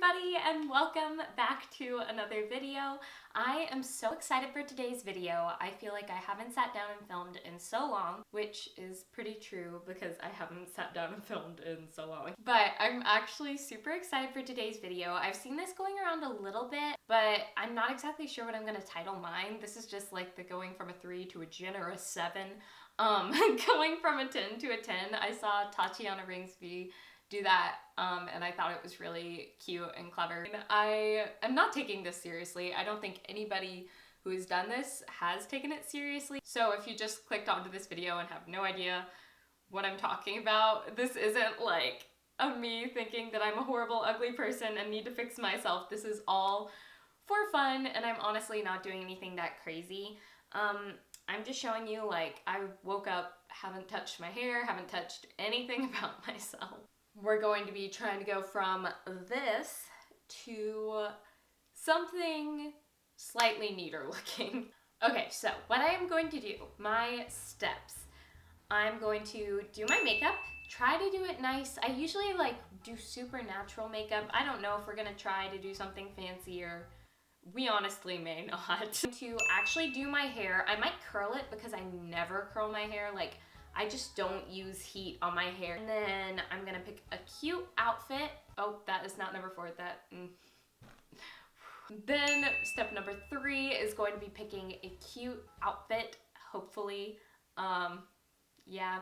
everybody, and welcome back to another video. I am so excited for today's video. I feel like I haven't sat down and filmed in so long, which is pretty true because I haven't sat down and filmed in so long. But I'm actually super excited for today's video. I've seen this going around a little bit, but I'm not exactly sure what I'm going to title mine. This is just like the going from a 3 to a generous 7. Going from a 10 to a 10. I saw Tatiana Ringsby do that, and I thought it was really cute and clever. And I am not taking this seriously. I don't think anybody who has done this has taken it seriously. So if you just clicked onto this video and have no idea what I'm talking about, this isn't like me thinking that I'm a horrible, ugly person and need to fix myself. This is all for fun, and I'm honestly not doing anything that crazy. I'm just showing you, like, I woke up, haven't touched my hair, haven't touched anything about myself. We're going to be trying to go from this to something slightly neater looking. Okay, so what I am going to do, my steps. I'm going to do my makeup, try to do it nice. I usually like do super natural makeup. I don't know if we're gonna try to do something fancier. We honestly may not. To actually do my hair, I might curl it because I never curl my hair. Like, I just don't use heat on my hair. And then I'm gonna pick a cute outfit. Oh, that is not number 4. Then step number 3 is going to be picking a cute outfit, hopefully. Yeah.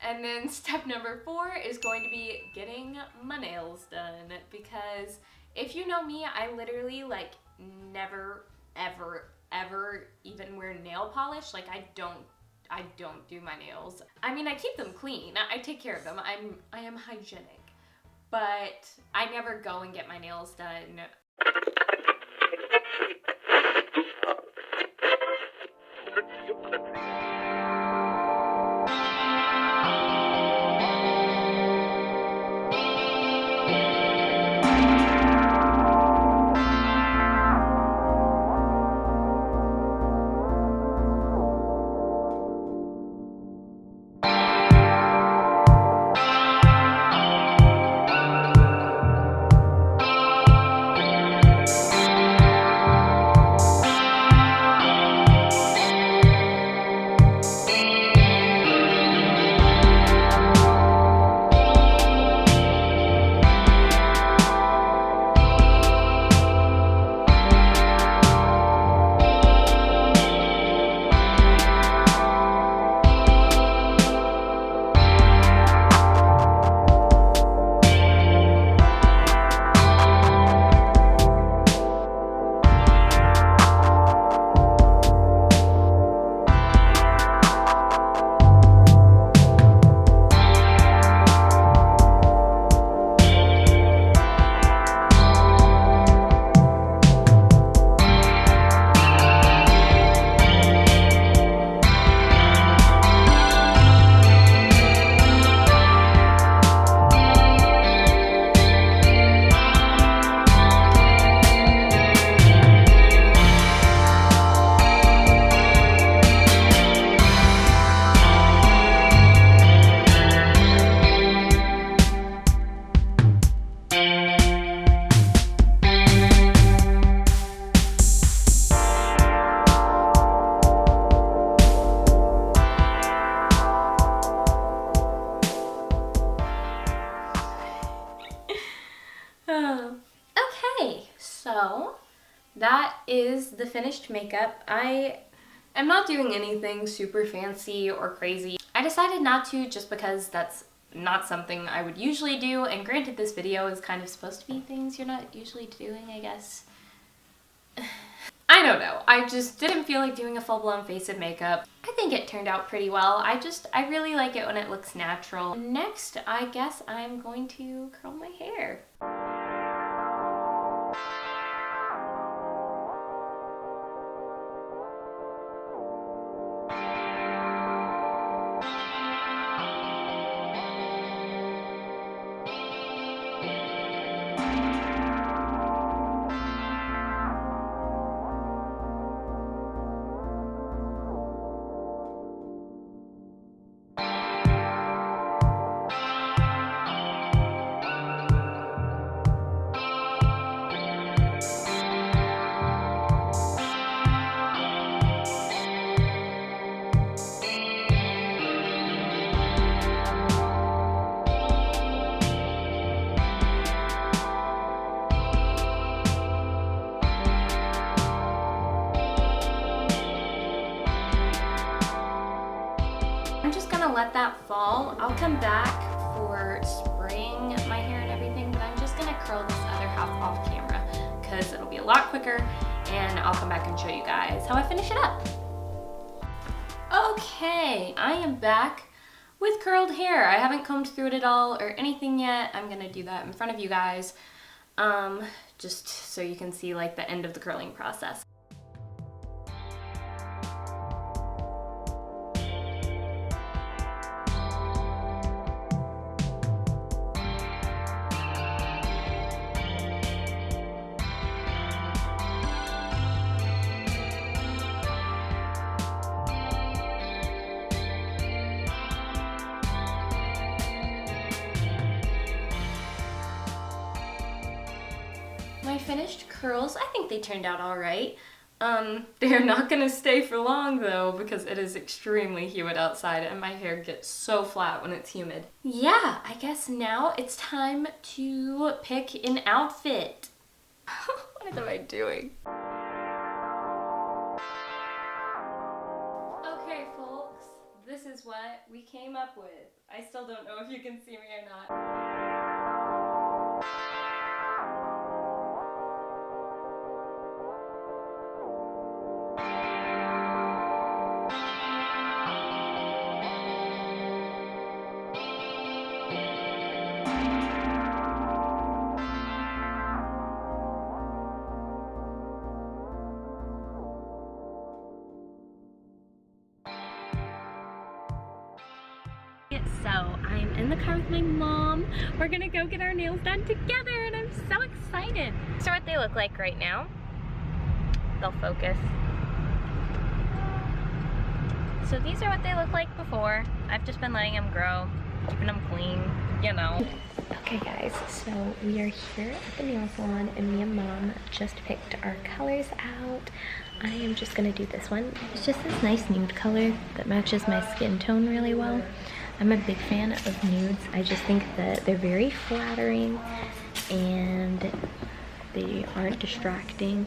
And then step number 4 is going to be getting my nails done, because if you know me, I literally like never, ever even wear nail polish. Like, I don't do my nails. I mean, I keep them clean. I take care of them. I am hygienic, but I never go and get my nails done. Okay, so that is the finished makeup. I am not doing anything super fancy or crazy. I decided not to just because that's not something I would usually do, and granted, this video is kind of supposed to be things you're not usually doing, I guess. I don't know. I just didn't feel like doing a full-blown face of makeup. I think it turned out pretty well. I really like it when it looks natural. Next, I guess I'm going to curl my hair. gonna let that fall. I'll come back for spraying my hair and everything, but I'm just gonna curl this other half off camera because it'll be a lot quicker, and I'll come back and show you guys how I finish it up. Okay, I am back with curled hair. I haven't combed through it at all or anything yet. I'm gonna do that in front of you guys, just so you can see like the end of the curling process. My finished curls, I think they turned out all right. They're not gonna stay for long though because it is extremely humid outside and my hair gets so flat when it's humid. Yeah, I guess now it's time to pick an outfit. What am I doing? Okay folks, this is what we came up with. I still don't know if you can see me or not. So I'm in the car with my mom. We're gonna go get our nails done together and I'm so excited. So what they look like right now. They'll focus. So these are what they look like before. I've just been letting them grow, keeping them clean, you know. Okay guys, so we are here at the nail salon and me and mom just picked our colors out. I am just gonna do this one. It's just this nice nude color that matches my skin tone really well. I'm a big fan of nudes. I just think that they're very flattering and they aren't distracting.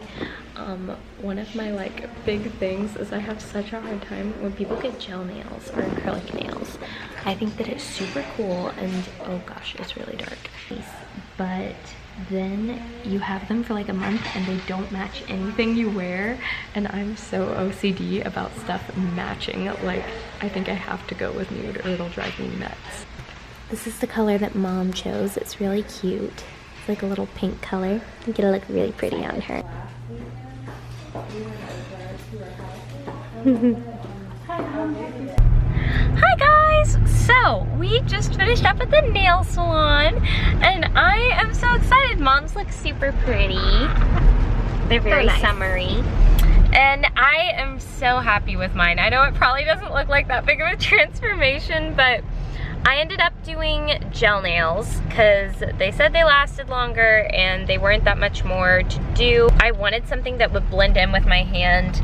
One of my like big things is I have such a hard time when people get gel nails or acrylic nails. I think that it's super cool and oh gosh, it's really dark. But then you have them for like a month and they don't match anything you wear, and I'm so OCD about stuff matching. Like I think I have to go with nude or it'll drive me nuts. This is the color that mom chose. It's really cute. It's like a little pink color. I think it'll look really pretty on her. Hi guys! So, we just finished up at the nail salon and I am so excited. Mom's look super pretty. They're very nice. Summery. And I am so happy with mine. I know it probably doesn't look like that big of a transformation, but I ended up doing gel nails because they said they lasted longer and they weren't that much more to do. I wanted something that would blend in with my hand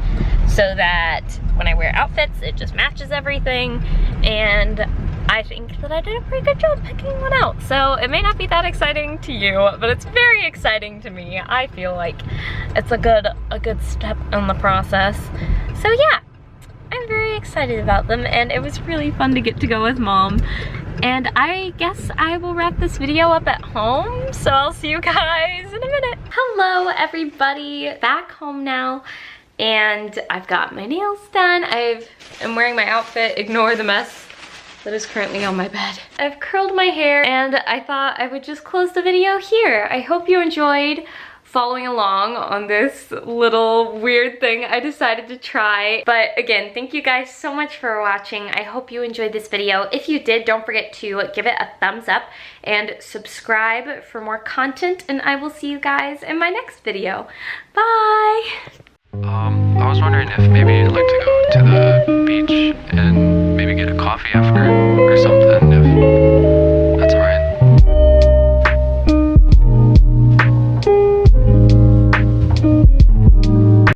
so that when I wear outfits, it just matches everything. And I think that I did a pretty good job picking one out. So it may not be that exciting to you, but it's very exciting to me. I feel like it's a good step in the process. So yeah. I'm very excited about them and it was really fun to get to go with mom. And I guess I will wrap this video up at home, so I'll see you guys in a minute. Hello everybody, back home now and I've got my nails done. I'm wearing my outfit, ignore the mess that is currently on my bed. I've curled my hair and I thought I would just close the video here. I hope you enjoyed following along on this little weird thing I decided to try. But again, thank you guys so much for watching. I hope you enjoyed this video. If you did, don't forget to give it a thumbs up and subscribe for more content, and I will see you guys in my next video. Bye! I was wondering if maybe you'd like to go to the beach and maybe get a coffee after or something.